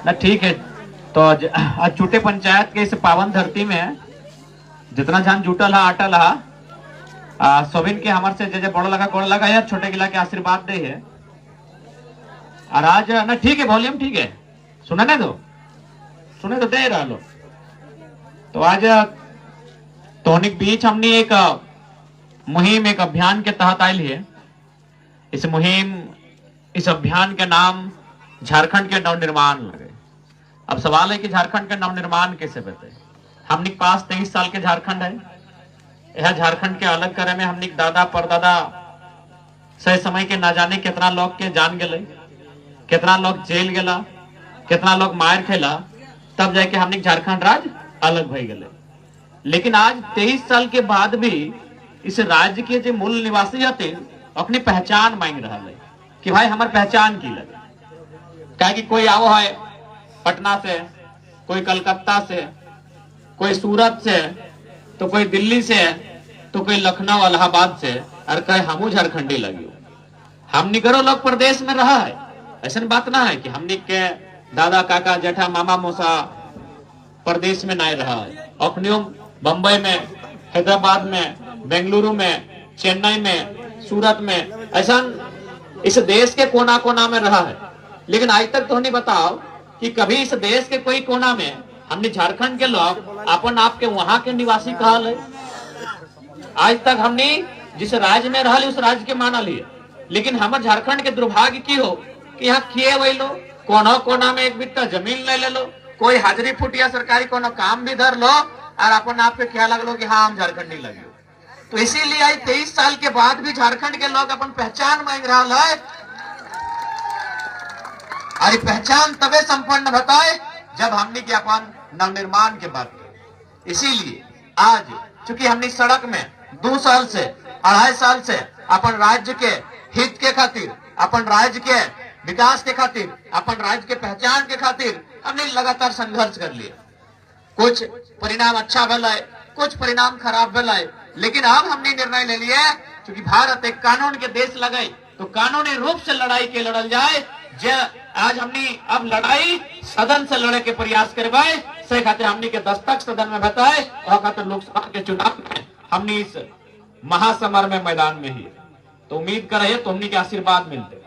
ना ठीक है। तो आज छूटे पंचायत के इस पावन धरती में जितना जन जुटल है अटल है सोबिन के हमार से जे बड़ा लगा गोड़ लगा यार छोटे गिला के आशीर्वाद दे है। और आज ना ठीक है, वॉल्यूम ठीक है, सुने तो दे रहा लो। तो आज तोनिक बीच हमने एक मुहिम, एक अभियान के तहत आई है। इस अभियान के नाम झारखंड के नवनिर्माण लगे। अब सवाल है कि झारखंड के नवनिर्माण कैसे बते। हमने पास 23 साल के झारखंड है। यह झारखंड के अलग करे में हमने दादा परदादा सही समय के ना जाने कितना लोग के जान गए, कितना लोग जेल गला, कितना लोग मार खेला, तब जाके हमने झारखंड राज्य अलग भई गए। लेकिन आज 23 साल के बाद भी इस राज्य के जो मूल निवासी हते अपनी पहचान मांग रहा है कि भाई हमार पहचान की लगे। क्या कि कोई आओ है पटना से, कोई कलकत्ता से, कोई सूरत से, तो कोई दिल्ली से, तो कोई लखनऊ इलाहाबाद से, और कहे हमू झारखंडी लगी। हमनी करो लोग प्रदेश में रहा है, ऐसा बात ना है कि हमनी के दादा काका जेठा मामा मौसा प्रदेश में नहीं रहा है। अपने बंबई में, हैदराबाद में, बेंगलुरु में, चेन्नई में, सूरत में, ऐसा इस देश के कोना कोना में रहा है। लेकिन आज तक तो नहीं बताओ कि कभी इस देश के कोई कोना में हमने झारखंड के लोग अपन आप के वहां के निवासी कहा है। आज तक हमने जिस राज्य में रहा उस राज्य के माना लिए। लेकिन हमारे झारखंड के दुर्भाग्य की हो कि यहाँ किए वही लो, कोना कोना में एक बिट्टा जमीन ले लो, कोई हाजिरी फुट या सरकारी कोनो काम भी धर लो और अपन आप के क्या लगलो कि हाँ हम झारखंडी लगे। तो इसीलिए आज 23 साल के बाद भी झारखंड के लोग अपन पहचान मांग रहा है। और पहचान तबे संपन्न बताए जब हमने के अपन नवनिर्माण के बात की। इसीलिए आज चूंकि हमने सड़क में 2 साल से 2.5 साल से अपन राज्य के हित के खातिर, अपन राज्य के विकास के खातिर, अपन राज्य के पहचान के खातिर हमने लगातार संघर्ष कर लिए। कुछ परिणाम अच्छा भला है, कुछ परिणाम खराब भला है। लेकिन अब हमने निर्णय ले लिया क्योंकि भारत एक कानून के देश लगे तो कानूनी रूप से लड़ाई के लड़ल जाए। आज हमने अब लड़ाई सदन से लड़े के प्रयास करवाए से खातिर हमने के दस्तक सदन में बताए और खातिर लोकसभा के चुनाव में हमने इस महासमर में मैदान में ही तो उम्मीद कर रहे तो हमने के आशीर्वाद मिलते।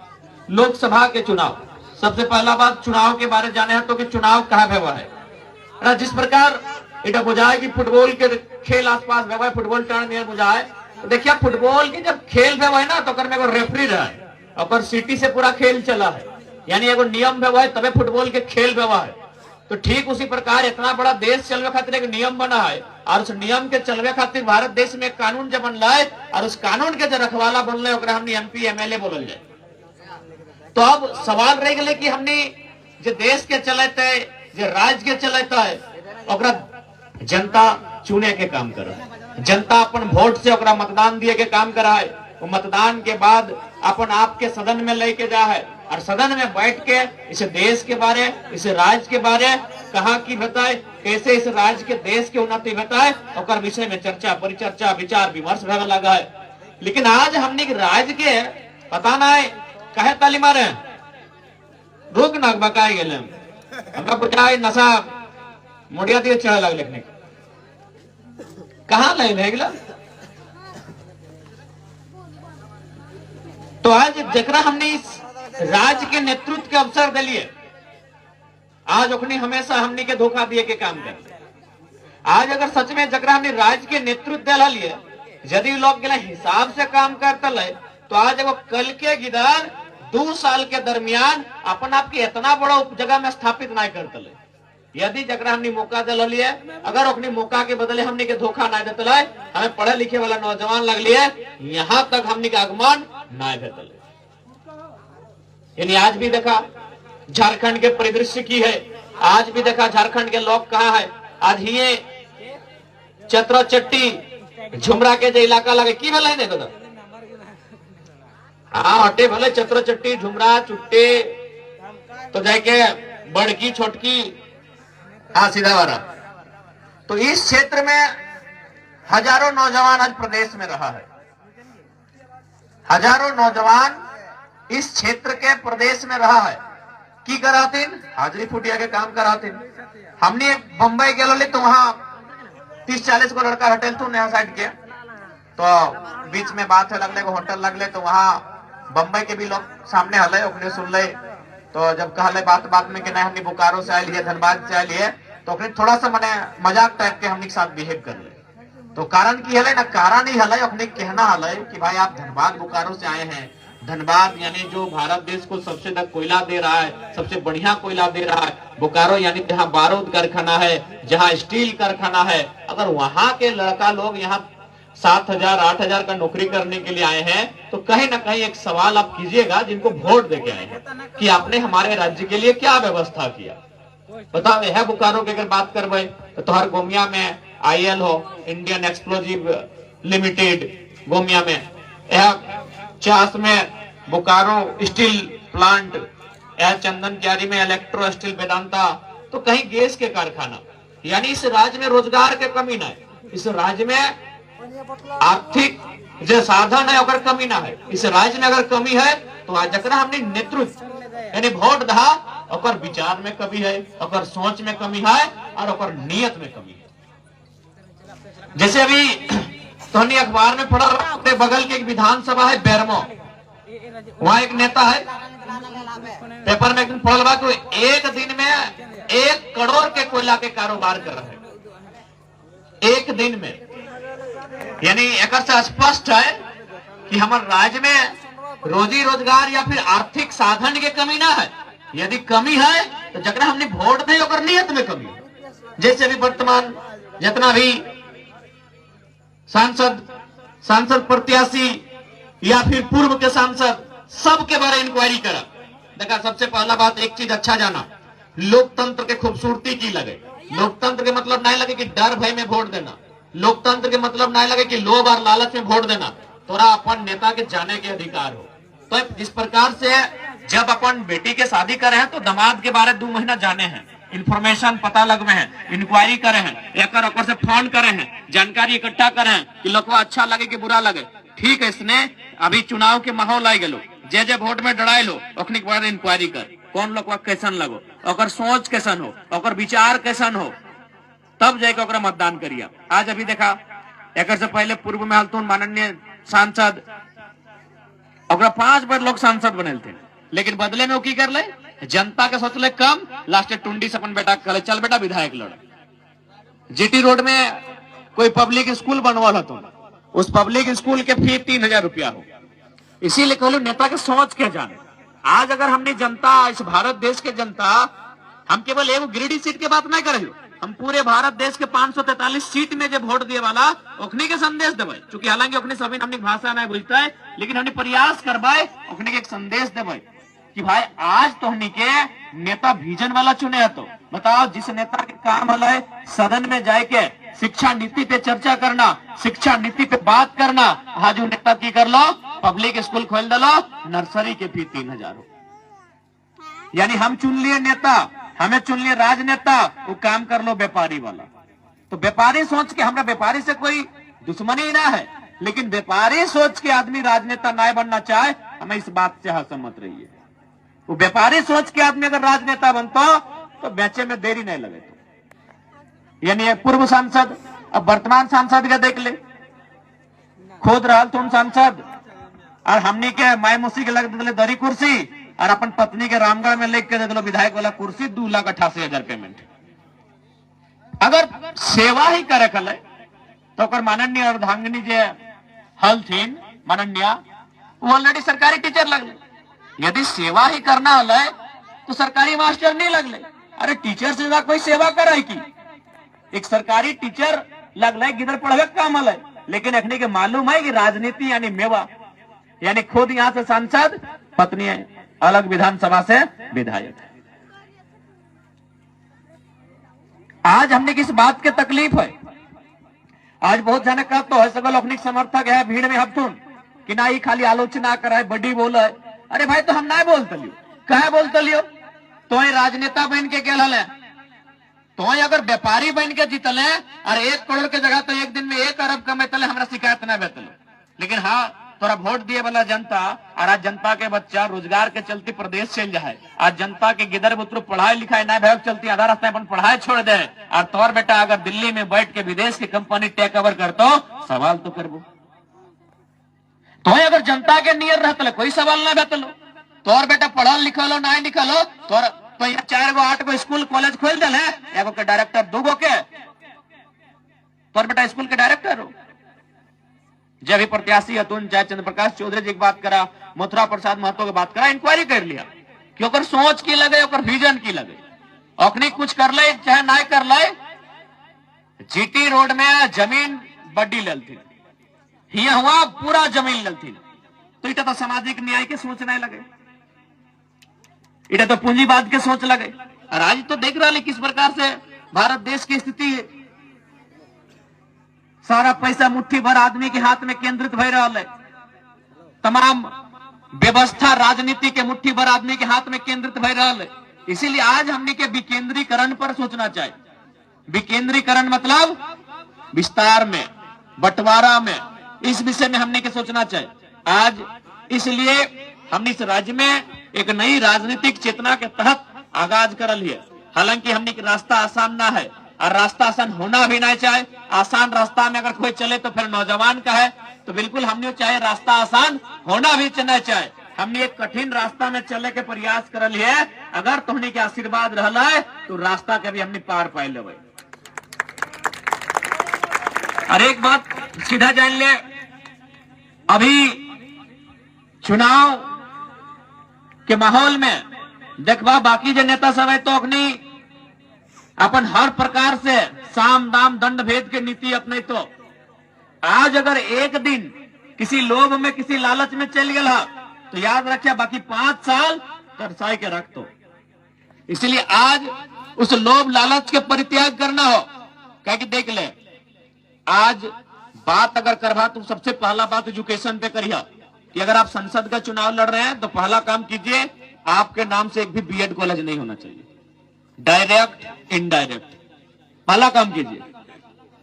लोकसभा के चुनाव, सबसे पहला बात चुनाव के बारे जाने तो कि चुनाव कहाँ हुआ है। जिस प्रकार इटा बुझाए कि फुटबॉल के खेल आसपास हुआ है, फुटबॉल टर्न नियर बुझाए तो देखिए फुटबॉल के जब खेल हुआ है ना तो कर में एगो रेफरी रहा है और सिटी से पूरा खेल चला है, यानी एगो नियम हुआ है तबे फुटबॉल के खेल हुआ है। तो ठीक उसी प्रकार इतना बड़ा देश चलवे खातिर एक नियम बना है और उस नियम के चलवे खातिर भारत देश में एक कानून जब बनला है और उस कानून के जो रखवाला बनल है हमने MP MLA बोलल जाए। तो अब सवाल रह गए कि हमने जो देश के चलते है, जो राज्य के चलते है, जनता चुने के काम करे, जनता अपन वोट से मतदान दिए के काम करा है। वो मतदान के बाद अपन आपके सदन में लेके जा है और सदन में बैठ के इस देश के बारे, इस राज्य के बारे कहा की बताए, कैसे इस राज्य के देश के उन्नति बताए और विषय में चर्चा परिचर्चा विचार विमर्श होने लगा है। लेकिन आज हमने राज्य के पता ना है कहे ताली मारे रुक ना बकाए गए हमरा बुझाए नशा मोड़िया दिए चढ़े लग लिखने कहाँ ले गला। तो आज जकरा हमने इस राज्य के नेतृत्व के अवसर दिलिए, आज ओखनी हमेशा हमने के धोखा दिए के काम कर। आज अगर सच में जकरा हमने राज्य के नेतृत्व दिला लिए यदि लोग के हिसाब से काम करता ले तो आज वो कल के गिदार 2 साल के दरमियान अपन आपके इतना बड़ा जगह में स्थापित नहीं करते ले। यदि जकरा हमने मौका दिला लिए अगर अपने मौका के बदले हमने के धोखा नहीं देते ले, हमें पढ़े लिखे वाला नौजवान लग लिए यहाँ तक हमने के आगमन नहीं देते। यानी आज भी देखा झारखंड के परिदृश्य की है, आज भी देखा झारखंड के लोग कहाँ है। आज ही चतरा चट्टी झुमरा के जो इलाका लगे की भले देखो तो हाँ हटे भले चतरा चट्टी झुमरा चुट्टे तो जाके बड़की छोटकी हाँ सीधा वाला। तो इस क्षेत्र में हजारों नौजवान आज प्रदेश में रहा है, हजारों नौजवान इस क्षेत्र के प्रदेश में रहा है की करातीन हाजरी फुटिया के काम करातीन। हमने बम्बई गए तो वहां 30-40 को लड़का हटेल तू नया साइड के, तो बीच में बात है लगले होटल लगले, तो वहां बम्बई के भी लोग सामने हले ओकने सुन ले। तो जब कहले बात बात में कि नहीं हमने बोकारो से आये लिए धनबाद से आये लिए, तो ओकने थोड़ा सा मने मजाक टाइप के हमने साथ बिहेव कर ले। तो कारण की हले ना, कारण ही हले अपने कहना हले कि भाई आप धनबाद बोकारो से आए हैं, धनबाद यानी जो भारत देश को सबसे ज्यादा कोयला दे रहा है, सबसे बढ़िया कोयला दे रहा है, बोकारो यानी जहाँ बारूद कारखाना है, जहाँ स्टील कारखाना है, अगर वहां के लड़का लोग यहाँ 7,000-8,000 का नौकरी करने के लिए आए हैं, तो कहीं ना कहीं एक सवाल आप कीजिएगा जिनको वोट देके आए हैं कि आपने हमारे राज्य के लिए क्या व्यवस्था किया। बताओ है बोकारो की अगर बात करवे तो तोहर गोमिया में IL हो, इंडियन एक्सप्लोजिव लिमिटेड गोमिया में, यह चास में बोकारो स्टील प्लांट, यह चंदन क्यारी में इलेक्ट्रो स्टील वेदांता, तो कहीं गैस के कारखाना, यानी इस राज्य में रोजगार के कमी ना है, इस राज्य में आर्थिक जो साधन है अगर कमी ना है, इस राज्य में अगर कमी है तो आज जरा हमने नेतृत्व यानी वोट दहा और विचार में कमी है, और सोच में कमी है, और नियत में कमी है। जैसे अभी तो हमने अखबार में पढ़ा, अपने बगल की एक विधानसभा है बेरमो, वहां एक नेता है, पेपर में एक दिन पढ़ा बा कि एक दिन में 1 करोड़ के कोयला के कारोबार कर रहे हैं एक दिन में। यानी एक से स्पष्ट है कि हमारे राज्य में रोजी रोजगार या फिर आर्थिक साधन के कमी ना है, यदि कमी है तो जगह हमने वोट दे और नियत में कमी है। जैसे भी वर्तमान जितना भी सांसद प्रत्याशी या फिर पूर्व के सांसद सबके बारे इंक्वायरी करा। देखा सबसे पहला बात एक चीज अच्छा जाना, लोकतंत्र के खूबसूरती की लगे। लोकतंत्र के मतलब नहीं लगे कि डर भय में वोट देना, लोकतंत्र के मतलब नहीं लगे कि लोभ और लालच में वोट देना, तोरा अपन नेता के जाने के अधिकार हो। तो जिस प्रकार से जब अपन बेटी के शादी करे हैं तो दामाद के बारे 2 महीना जाने हैं, इंफॉर्मेशन पता लगवे हैं, इंक्वायरी करे हैं, एक से फोन करे हैं, जानकारी इकट्ठा करे हैं कि लोग अच्छा लगे कि बुरा लगे। ठीक है, इसने अभी चुनाव के माहौल आई गलो, जे वोट में डराए लो ओखनी के बाद इंक्वायरी कर कौन लोग कैसन लगो, और सोच कैसन हो, और विचार कैसन हो, तब जाके मतदान करिए। आज अभी देखा एक से पहले पूर्व में हलतून माननीय सांसद 5 बार लोग सांसद बनल थे, लेकिन बदले में वो की कर ले, जनता के सोचले कम, लास्ट टुंडी से अपन बेटा कहले चल बेटा विधायक लड़। GT रोड में कोई पब्लिक स्कूल बनवाल तो उस पब्लिक स्कूल के फी 3,000 रुपया हो। इसीलिए कहलू नेता के सोच के जाने। आज अगर हमने जनता, इस भारत देश के जनता, हम केवल एगो गिरिडीह सीट के बात नहीं करे, हम पूरे भारत देश के 543 सीट में जो वोट दिए वाला ओखनी के संदेश देवे, चूंकि हालांकि ओखनी सभी अपनी भाषा नहीं बुझता है, लेकिन हमने प्रयास करवाए ओखनी के एक संदेश देवे कि भाई आज तो हमनी के नेता विजन वाला चुने है। तो बताओ जिस नेता के काम है सदन में जाके शिक्षा नीति पे चर्चा करना, शिक्षा नीति पे बात करना, आज वो नेता की कर लो पब्लिक स्कूल खोल दलो, नर्सरी के फी 3,000 हो। यानी हम चुन लिए नेता, हमें चुन लिए राजनेता, वो काम कर लो व्यापारी वाला। तो व्यापारी सोच के, हमरा व्यापारी से कोई दुश्मनी ना है, लेकिन व्यापारी सोच के आदमी राजनेता ना बनना चाहे, हमें इस बात से सहमत रहिए। वो व्यापारी सोच के आदमी अगर राजनेता बनता तो बेचे में देरी नहीं लगे। तो यानी पूर्व सांसद अब वर्तमान सांसद का देख ले, खुद रहल तुम सांसद और हमनी के माय मुसी के लग दिले दरी कुर्सी, और अपन पत्नी के रामगढ़ में लेके दे दिलो विधायक वाला कुर्सी, 2,88,000 पेमेंट। अगर सेवा ही करे खले तो माननीय अर्धांगिनी जे हल थीन माननीय, वो ऑलरेडी सरकारी टीचर लगले। यदि सेवा ही करना है तो सरकारी मास्टर नहीं लगले। अरे टीचर से ज्यादा कोई सेवा करे की? एक सरकारी टीचर लगले किधर पढ़वे काम है, लेकिन अखनी के मालूम है कि राजनीति यानी मेवा, यानी खुद यहाँ से सांसद, पत्नी अलग विधानसभा से विधायक। आज हमने किस बात के तकलीफ है? आज बहुत जने कहते है सगल अपनी समर्थक है भीड़ में हफ्तून कि ना ही खाली आलोचना करे, बड़ी बोले। अरे भाई तो हम ना बोलते लियो, कहे बोलते लियो? तो राजनेता बन के गेल है, तो अगर व्यापारी बन के जीतले और 1 करोड़ के जगह तो एक दिन में 1 अरब कमेतले, हमरा शिकायत ना बेतले। लेकिन हाँ तोरा वोट दिए वाला जनता और आज जनता के बच्चा रोजगार के चलते प्रदेश चल जाए, आज जनता के गिदर बुतरू पढ़ाई लिखाई ना भय चलती आधा रास्ता अपन पढ़ाई छोड़ दे, और तोर बेटा अगर दिल्ली में बैठ के विदेश की कंपनी टेक ओवर करतो सवाल तो करबो। तो अगर जनता के नियर रहते कोई सवाल ना बेतलो, तोर बेटा पढ़ल लिखल हो ना लिखल हो, तोर तो यहाँ 4 गो 8 गो स्कूल कॉलेज खोल दिल है, एगो के डायरेक्टर 2 गो के, तोर बेटा स्कूल के डायरेक्टर हो। जब भी प्रत्याशी अतुल चाहे चंद्र प्रकाश चौधरी जी की बात करा, मथुरा प्रसाद महतो की बात करा, इंक्वायरी कर लिया कि ओकर सोच की लगे, ओकर विजन की लगे, अखनी कुछ कर ले चाहे ना कर ले। जीटी रोड में जमीन बड्डी ललथी, हिया हुआ पूरा जमीन ललथी, तो इटा तो सामाजिक न्याय के सोच नहीं लगे, इटा तो पूंजीवाद के सोच लगे। और आज तो देख रहा है किस प्रकार से भारत देश की स्थिति है, सारा पैसा मुट्ठी भर आदमी के हाथ में केंद्रित हो रहा है, तमाम व्यवस्था राजनीति के मुट्ठी भर आदमी के हाथ में केंद्रित हो रहा है। इसीलिए आज हमने के विकेंद्रीकरण पर सोचना चाहिए। विकेंद्रीकरण मतलब विस्तार में, बंटवारा में, इस विषय में हमने के सोचना चाहिए आज। इसलिए हमने इस राज्य में एक नई राजनीतिक चेतना के तहत आगाज करल है। हालांकि हमने के रास्ता आसान ना है, और रास्ता आसान होना भी नहीं चाहे। आसान रास्ता में अगर कोई चले तो फिर नौजवान का है, तो बिल्कुल हमने चाहे रास्ता आसान होना भी नहीं चाहे। हमने एक कठिन रास्ता में चले के प्रयास करल है, अगर तुमने के आशीर्वाद रहला है तो रास्ता के भी हमने पार पाए लेवे। और एक बात सीधा जान ले, अभी चुनाव के माहौल में देखबा बाकी जो नेता सब है तो अपनी अपन हर प्रकार से साम दाम दंड भेद के नीति अपने, तो आज अगर एक दिन किसी लोभ में किसी लालच में चल गया तो याद रखिए बाकी 5 साल तरसाई के रख दो। इसलिए आज उस लोभ लालच के परित्याग करना हो, क्या कि देख ले आज बात अगर करवा तो सबसे पहला बात एजुकेशन पे करिए कि अगर आप संसद का चुनाव लड़ रहे हैं तो पहला काम कीजिए, आपके नाम से एक भी बीएड कॉलेज नहीं होना चाहिए, डायरेक्ट इनडायरेक्ट पहला काम कीजिए।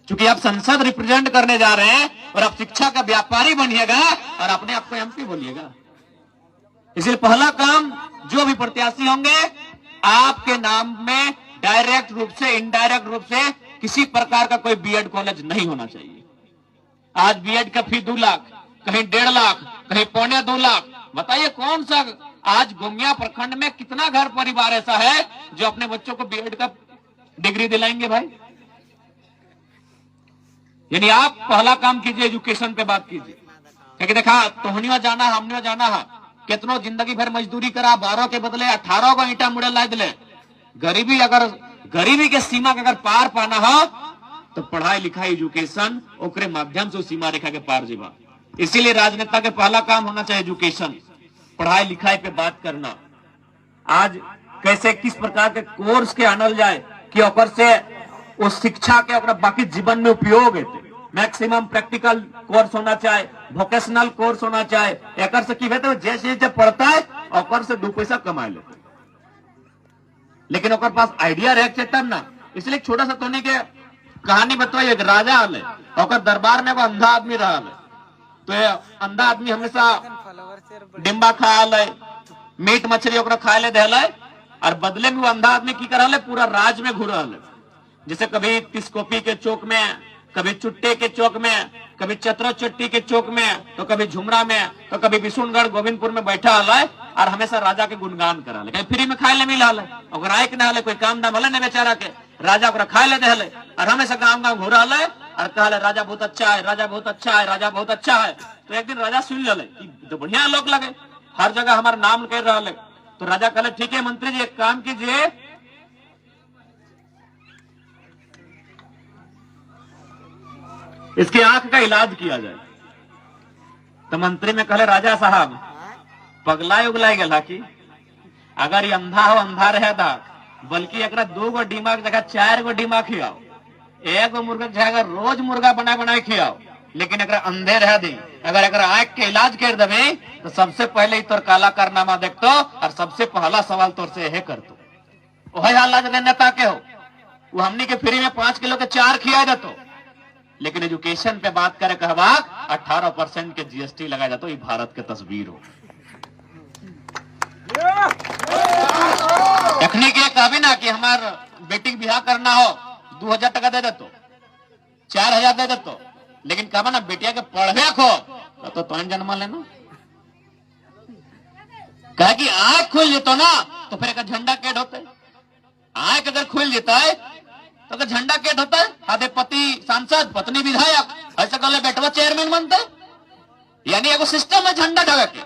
क्योंकि आप संसद रिप्रेजेंट करने जा रहे हैं और आप शिक्षा का व्यापारी बनिएगा और अपने आप को एमपी बोलिएगा। इसलिए पहला काम जो भी प्रत्याशी होंगे आपके नाम में डायरेक्ट रूप से इनडायरेक्ट रूप से किसी प्रकार का कोई बीएड कॉलेज नहीं होना चाहिए। आज बीएड का फी 2 लाख, कहीं 1.5 लाख, कहीं 1.25 लाख। बताइए कौन सा आज गोमिया प्रखंड में कितना घर परिवार ऐसा है जो अपने बच्चों को बीएड का डिग्री दिलाएंगे भाई? यानी आप पहला काम कीजिए, एजुकेशन पे बात कीजिए। क्योंकि देखा तोहनिया जाना हमने जाना है, कितनों जिंदगी भर मजदूरी करा, 12 के बदले 18 को ईटा मुड़े ला दिले। गरीबी अगर गरीबी के सीमा के अगर पार पाना हो तो पढ़ाई लिखाई एजुकेशन ओकरे माध्यम से सीमा रेखा के पार जीवा। इसीलिए राजनेता के पहला काम होना चाहिए एजुकेशन, पढ़ाई लिखाई पे बात करना। आज कैसे किस प्रकार के कोर्स के आनल जाए कि ओकर से उस शिक्षा के ओकरा बाकी जीवन में उपयोग है। मैक्सिमम प्रैक्टिकल कोर्स होना चाहिए, वोकेशनल कोर्स होना चाहिए। एक से की तो जैसे जब पढ़ता है ओकर से 2 पैसा कमा लेते, लेकिन ओकर पास आइडिया रह तब ना। इसलिए छोटा सा तोने के कहानी बताओ, एक राजा आले और दरबार में वो अंधा आदमी रहा है, तो अंधा आदमी हमेशा डिम्बा खा ले, मीट मछली ओकरा खाए ले देले, और बदले में वो अंधा आदमी की करा ले पूरा राज में घूरा ले। जैसे कभी तिस्कोपी के चौक में, कभी चुट्टे के चौक में, कभी चतरा चट्टी के चौक में, तो कभी झुमरा में, तो कभी विशुनगढ़ गोविंदपुर में बैठा है और हमेशा राजा के गुणगान करा ले। फ्री में खाए ले मिला है, अगर आए ना कोई काम ना भले न बेचारा के, राजा ओकरा खाए ले दे और हमेशा गाँव गाँव घूरा है और कहा राजा बहुत अच्छा है, राजा बहुत अच्छा है, राजा बहुत अच्छा है। तो एक दिन राजा सुन ले तो बढ़िया लोग लगे, हर जगह हमारा नाम कह रहा है। तो राजा कहले ठीक है मंत्री जी एक काम कीजिए, इसकी आंख का इलाज किया जाए। तो मंत्री में कहले राजा साहब पगलाय उगलाय गला की अगर ये अंधा हो अंधा रहे था, बल्कि एक 2 गो डिमा की जगह 4 गो डिमा खियाओ, 1 गो मुर्गा की जगह रोज मुर्गा बना बना खियाओ, लेकिन अगर अंधे रह दी, अगर आंख के इलाज कर दे तो सबसे पहले तोर काला कारनामा देखतो और सबसे पहला सवाल तोर से यह करतो। वही हाल नेता के हो, वो हमनी के फ्री में 5 किलो के 4 खिया देतो, लेकिन एजुकेशन पे बात करे कहवा 18% के जीएसटी लगाया जाता, ये भारत के तस्वीर हो। एखनी के कहबी ना कि हमार बेटी बिहार करना हो 2000 टका दे देतो, 4000 दे देतो, लेकिन कहबा ना बेटिया के पढ़वे खो तो तुम जन्म लेना। कहे कि आंख खुल जेतो ना तो फिर एक झंडा केट होते, आंख अगर खुल जेता है तो अगर झंडा केट होता है, आधे पति सांसद पत्नी विधायक, ऐसा कर ले बेटवा चेयरमैन बनता है, यानी एगो सिस्टम है झंडा ढगा के।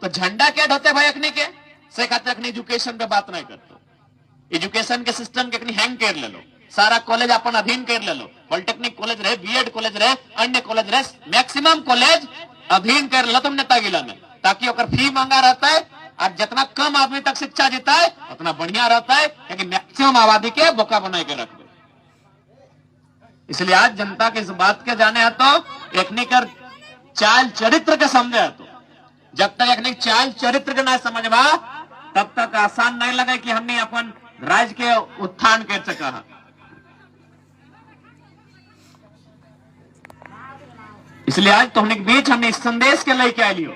तो झंडा केट होते भाई अखनी के से खाते अखनी एजुकेशन पे बात नहीं करते, एजुकेशन के सिस्टम के हैंग कर ले लो, सारा कॉलेज अपन अधीन कर ले लो, पॉलिटेक्निक कॉलेज रहे, बीएड कॉलेज रहे, अन्य कॉलेज रहे, मैक्सिमम कॉलेज अधीन कर लो तुम नेतागिला में, ताकि ओकर फी महंगा रहता है और जितना कम आदमी तक शिक्षा देता है उतना बढ़िया रहता है, क्योंकि मैक्सिमम आबादी के बोका बना के रख दो। इसलिए आज जनता के इस बात के जाने है तो एकनी कर चाल चरित्र के समझे है, तो जब तक एकनी चाल चरित्र के ना समझवा तब तक आसान नहीं लगे कि हमने अपन राज्य के उत्थान कर सका है। इसलिए आज तो हमने बीच हमने इस संदेश के लेके आई लियो,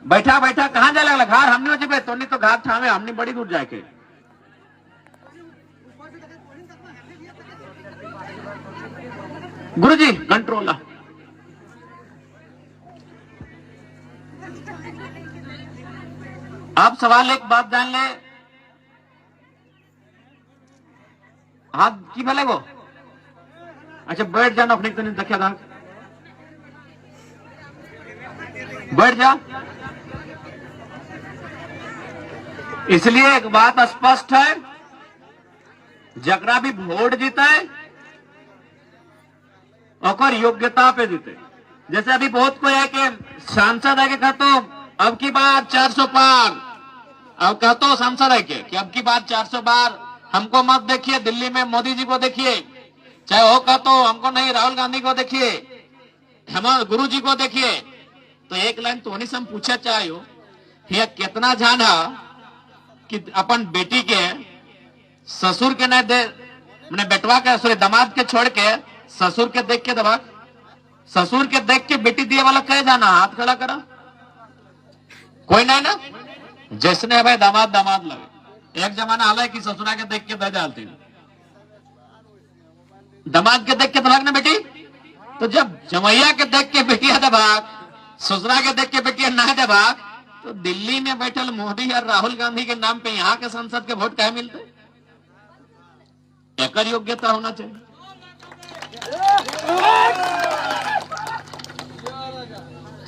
बैठा बैठा कहां जाए लगला घर हमने जब तो नहीं तो घाट ठावे हमने बड़ी दूर जाके। गुरुजी कंट्रोल आप सवाल एक बात जान ले, हाथ की भले वो अच्छा बैठ जाना अपने तो नहीं देखा था, बैठ जा। इसलिए एक बात स्पष्ट है, जकरा भी वोट जीता है और योग्यता पे जीते। जैसे अभी बहुत कोई है कि सांसद है कि तो अब की बार 400 पार, अब कहते सांसद है कि अब की बार 400 बार हमको मत देखिए, दिल्ली में मोदी जी को देखिए, चाहे वो कहते हमको नहीं राहुल गांधी को देखिए, हम गुरु जी को देखिए। तो एक लाइन तो नहीं हम पूछा चाहो ये कितना जाना कि अपन बेटी के ससुर के नहीं दे, मैंने बेटवा के सॉरी दामाद के छोड़ के ससुर के देख के दबा, ससुर के देख के बेटी दिए वाला कहे जाना, हाथ खड़ा करा कोई नहीं ना, जिसने है भाई दामाद दामाद लगे। एक जमाना हाल है कि ससुरा के देख के दे डालती, दामाद के देख के दबाग ना बेटी, तो जब जमैया के देख के बेटिया दबाग, ससुरा के देख के बेटिया ना दबाग, तो दिल्ली में बैठल मोदी और राहुल गांधी के नाम पे यहाँ के संसद के वोट कहे मिलते? एक योग्यता होना चाहिए।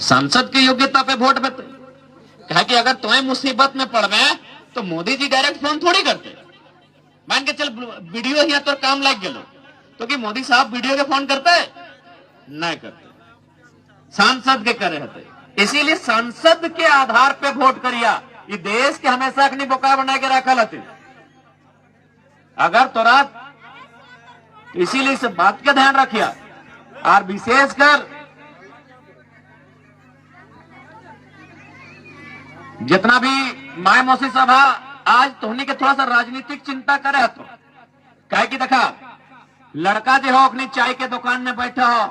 संसद की योग्यता पे वोट देते, कहा कि अगर तुम्हें मुसीबत में पड़ गए तो मोदी जी डायरेक्ट फोन थोड़ी करते, मान के चल वीडियो ही तो काम लग गए, तो कि मोदी साहब वीडियो के फोन करते नहीं करते, सांसद के करे होते। इसीलिए संसद के आधार पे वोट करिया, ये देश के हमेशा अपनी बोका बना के रखा लेते। अगर तोरा इसीलिए इस बात का ध्यान रखिया, और विशेषकर जितना भी माय मौसी सभा आज तोहनी के थोड़ा सा राजनीतिक चिंता करे तो कहे कि देखा लड़का जो हो अपनी चाय के दुकान में बैठा हो,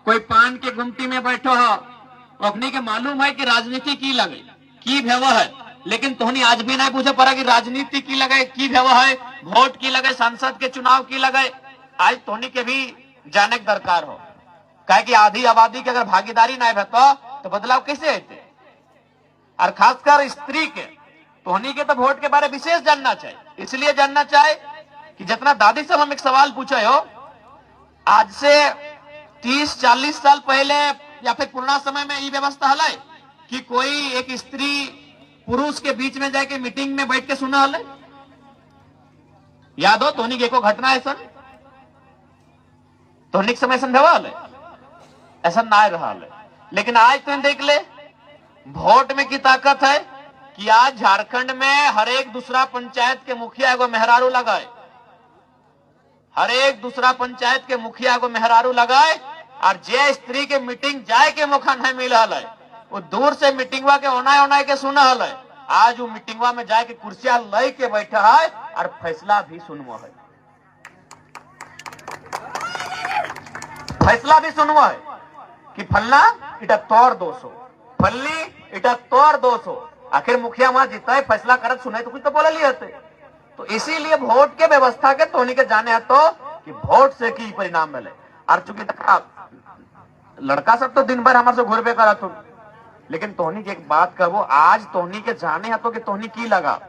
कोई पान के गुमटी में बैठो हो, अपनी के मालूम है कि राजनीति की लगे की व्यवहार है, लेकिन तोहनी आज भी नहीं पूछे पड़ा कि राजनीति की लगे की व्यवहार है, वोट की लगे, संसद के चुनाव की लगे। आज तोहनी के भी जाने के दरकार हो, कहे कि आधी आबादी की अगर भागीदारी नहीं रहता तो बदलाव कैसे होते, और खासकर स्त्री के तोहनी के तो वोट के बारे विशेष जानना चाहिए। इसलिए जानना चाहिए कि जितना दादी सब हम एक सवाल पूछे हो, आज से 30-40 साल पहले या फिर पुराना समय में ये व्यवस्था हल कि कोई एक स्त्री पुरुष के बीच में जाके मीटिंग में बैठ के सुना हल, याद हो तोहनी के को घटना ऐसा तोहनी के समय संभव ऐसा ना रहा है। लेकिन आज तुम देख ले वोट में की ताकत है कि आज झारखंड में हर एक दूसरा पंचायत के मुखिया एगो मेहरारू लगाए, हर एक दूसरा पंचायत के मुखिया एगो मेहरारू लगाए, और जे स्त्री के मीटिंग जाए के मौका नहीं मिल रहा है वो दूर से मीटिंगवा के ओनाए के सुना है। आज वो मीटिंगवा में जाए के कुर्सियां लय के बैठा है और फैसला भी सुनवा है। फैसला भी सुनवो है कि फलना इटा तोर 200, फलनी इटा तोर 200। आखिर मुखिया वहां जीता है, फैसला करत सुनाई तो कुछ तो बोले लिए थे। तो इसीलिए वोट के व्यवस्था के तोहनी के जाने तो कि वोट से की परिणाम मिले। और चूंकि लड़का सब तो दिन भर हमारे से घूरबे करा तुम, लेकिन तोहनी की एक बात कहबो, आज तोहनी के जाने है तो कि तोहनी की लगा,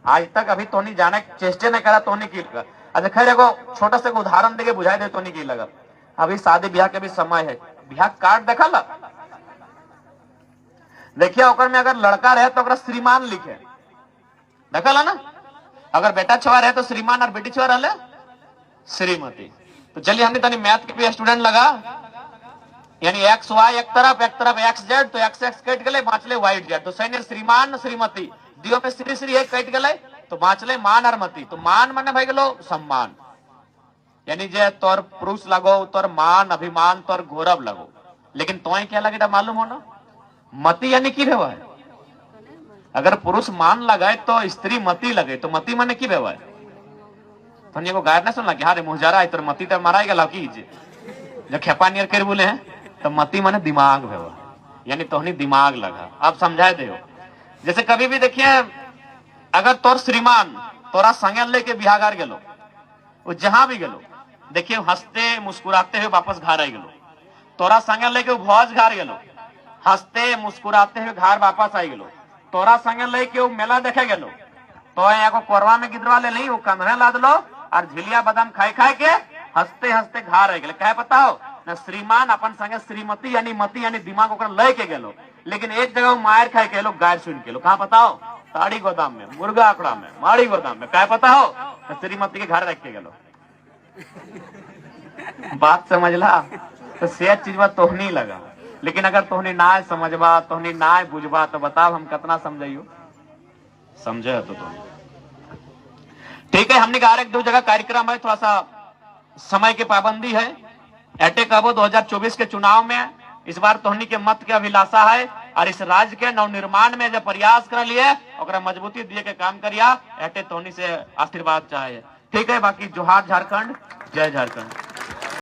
आज तक अभी तोहनी जाने चेष्टे नहीं करा तोहनी की लगा। अच्छा खैर एगो छोटा सा उदाहरण देके बुझाई दे तोहनी की लगा। अभी शादी ब्याह के भी समय है, ब्याह कार्ड देखा ला, देखिए ओकर में अगर लड़का रहे तो श्रीमान लिखे, देखा ला ना। अगर बेटा छुआ रहे तो श्रीमान और बेटी छुआ रहे श्रीमती। तो चलिए हमने तनी मैथ के भी स्टूडेंट लगा, यानी एक्स वाई एक तरफ एक्स जेड, तो एक्स एक्स कट गए बाँचले वाई जेड। तो सही श्रीमान श्रीमती दियो में श्री श्री एक कट गए तो बाँचले मान और मती। तो मान माने भाई गलो सम्मान, यानी जे तोर पुरुष लगो तोर मान अभिमान तोर गौरव लगो। लेकिन तो क्या लगे मालूम हो ना, मती यानी की भेवा है। अगर पुरुष मान लगाए तो स्त्री मती लगे, तो मती माने की भेवा है। तो को गायर ना सुन लगे, हाँ रे मुहजारा है तोर मती तो मारा गया की जो खेपा नियर कर बोले हैं, तो मती माने दिमाग भेवा, यानी तोहनी दिमाग लगा। आप समझाए दे। जैसे कभी भी देखिए अगर तोर श्रीमान तोरा संगे लेके बिहागार गेलो, वो जहां भी गेलो देखिए हंसते मुस्कुराते हुए वापस घर आई गेलो, तोरा संगे लेके भोज घर गेलो हंसते मुस्कुराते हुए घर वापस आई गेलो, तोरा संगे लेके वो मेला देखे गेलो तो एगो कोरवा में गिदवा ले नहीं वो कंधे लाद लो और झिलिया बादाम खाए खाए के हंसते हंसते घर आई गेले। कहे पता हो ना, श्रीमान अपन संगे श्रीमती यानी मती यानी दिमाग ओकर लेके गेलो, लेकिन एक जगह मार खाए के लोग गायर सुन के लो। कहाँ पता हो, ताड़ी गोदाम में, मुर्गा आंकड़ा में, माड़ी गोदाम में। कहे पता हो ना, श्रीमती के घर रख के गेलो। बात समझला। तो से चीज बात तोहनी लगा, लेकिन अगर तोहनी ना समझबा तोहनी ना बुझबा तो बताओ हम कितना समझाइयो। समझे तो तुम ठीक है। हमने कहा एक दो जगह कार्यक्रम है, थोड़ा सा समय की पाबंदी है। एटे कबो 2024 के चुनाव में इस बार तोहनी के मत के अभिलाषा है और इस राज्य के नवनिर्माण में जो प्रयास कर लिए ओकरा मजबूती दिए के काम करिया। एटे तोहनी से आशीर्वाद चाहे। ठीक है, बाकी जोहार झारखंड, जय झारखंड।